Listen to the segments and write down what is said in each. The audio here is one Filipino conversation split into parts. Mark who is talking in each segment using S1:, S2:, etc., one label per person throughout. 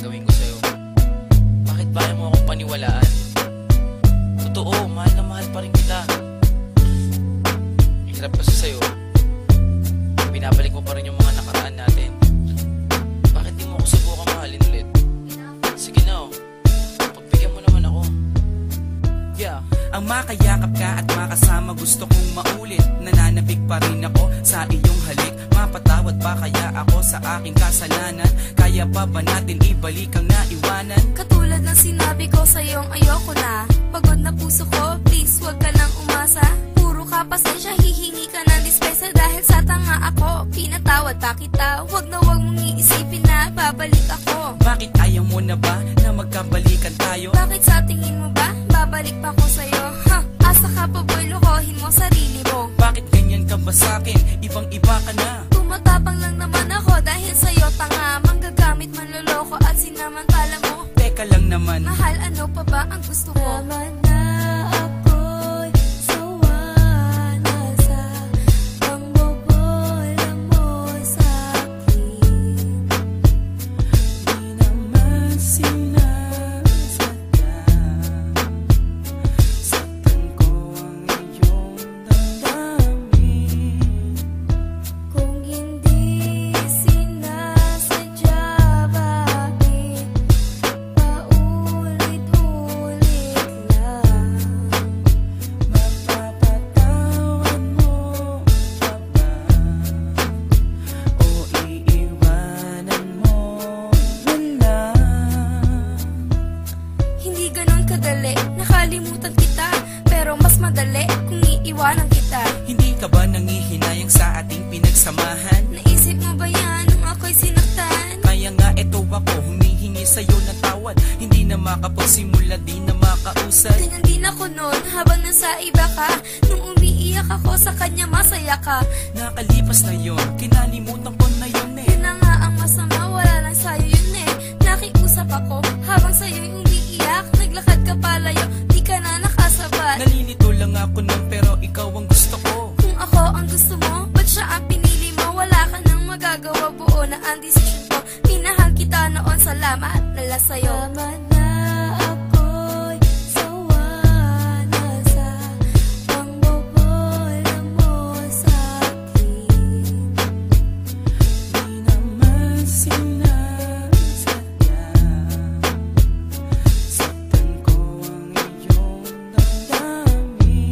S1: gagawin ko sa'yo. Bakit ba ayaw mo akong paniwalaan? Totoo, mahal na mahal pa rin kita. Hirap kasi sa'yo, binabalik mo pa rin yung mga nakaraan natin. Bakit di mo ako subukan mahalin ulit? Sige na, pagbigyan mo naman ako.
S2: Yeah. Ang makayakap ka at makasama gusto kong maulit. Nananabik pa rin ako sa iyong halik. Mapatawad ba kaya ako sa aking kasalanan? Kaya pa ba natin ibalik ang naiwanan?
S3: Katulad ng sinabi ko sa'yong ayoko na. Pagod na puso ko, please wag ka nang umasa. Puro ka pasensya, hihingi ka ng dispensa. Dahil sa tanga ako, pinatawad pa kita. Wag na wag mong iisipin na babalik ako.
S2: Bakit ayaw mo na ba na magkabalikan tayo?
S3: Bakit sa tingin mo ba babalik pa ako sa'yo? Ha? Asa ka pa boy, lokohin mo sarili mo.
S2: Bakit ganyan ka ba sa'kin? Ibang iba ka na.
S3: Tumatapang lang naman ako dahil sa'yo tanga. Manggagamit, manloloko at sinamantala mo.
S2: Teka lang naman,
S3: Mahal, ano pa ba ang gusto ko? Tama na ako'y sawa na sa pangbobola mo sa'kin.
S2: di naman sinasadya. Saktan ko ang iyong damdamin.
S3: Kung hindi sinasadya, bakit paulit-ulit lang?
S2: Mapapatawan mo pa ba? O iiwanan mo na lang?
S3: Hindi ganun kadali, nakalimutan kita. Pero mas madali kung iiwanan kita.
S2: Hindi ka ba nangihinayang sa ating pinagsamahan?
S3: Naisip mo ba yan nung ako'y sinaktan?
S2: Kaya nga eto ako, humihingi sa'yo ng tawad. Hindi na makapagsimula, di na makausad.
S3: Ganyan din ako noon habang nasa iba ka. Nung umiiyak ako sa kanya, masaya ka.
S2: Nakalipas na yon, kinalimutan ko na yun eh.
S3: Yun na nga ang masama, wala lang sa'yo yun eh. Nakiusap ako habang sa'yo'y umiiyak. Naglakad ka palayo, di ka na nakasabat.
S2: Nalilito lang ako nun pero ikaw ang gusto ko.
S3: Kung ako ang gusto mo, ba't siya ang pinili mo? Wala ka nang magagawa, buo na ang desisyon ko. Minahal kita noon, salamat nala sa'yo. Tama na ako'y sawa na sa pangbobola mo sa'kin.
S2: Di naman sinasadya. Saktan ko ang iyong damdamin.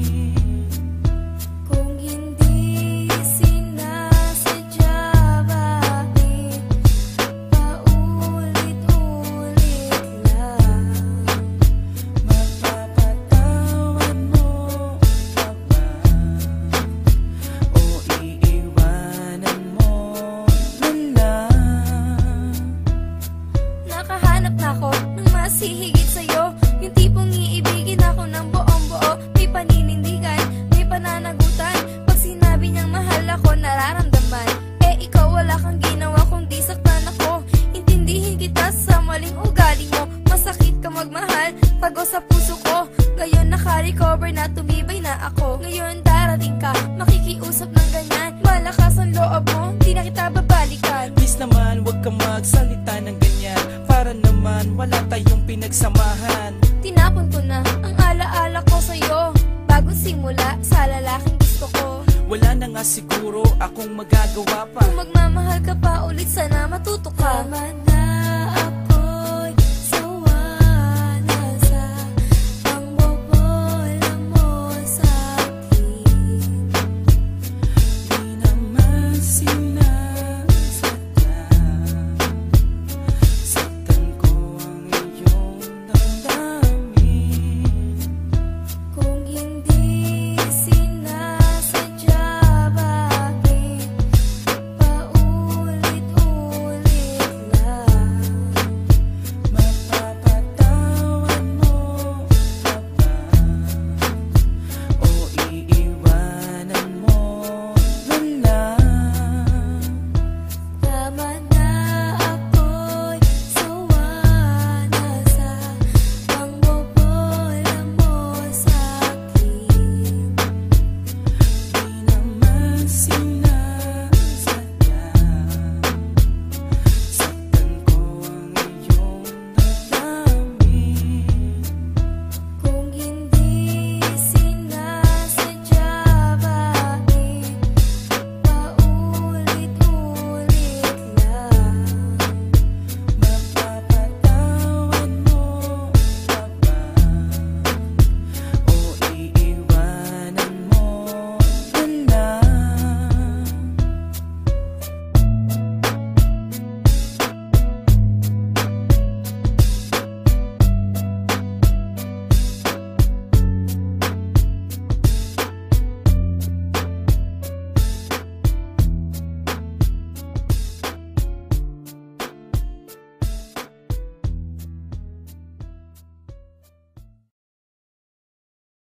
S3: Kung hindi sinasadya, bakit paulit-ulit lang?
S2: Mapapatawan mo pa ba? O iiwanan mo na lang?
S3: Nakahanap na ako ng mas hihigit sa'yo. Yung tipong iibigin ako ng buong-buo. May paninindigan, may pananagutan. Pag sinabi niyang mahal ako, nararamdaman. Eh ikaw wala kang ginawa kundi saktan ako. Intindihin kita sa maling ugali mo. Masakit ka magmahal, tago sa puso ko. Ngayon naka-recover na, tumibay na ako. Ngayon darating ka, makikiusap ng ganyan. Malakas ang loob mo, di na kita babalikan.
S2: Please naman, wag kang magsalita ng ganyan. Para naman, wala tayong pinagsamahan.
S3: Tinapon ko na ang alaala ko sa'yo. Bagong simula sa lalaking gusto ko.
S2: Wala na nga siguro akong magagawa pa.
S3: Kung magmamahal ka pa ulit, sana matuto ka. Tama na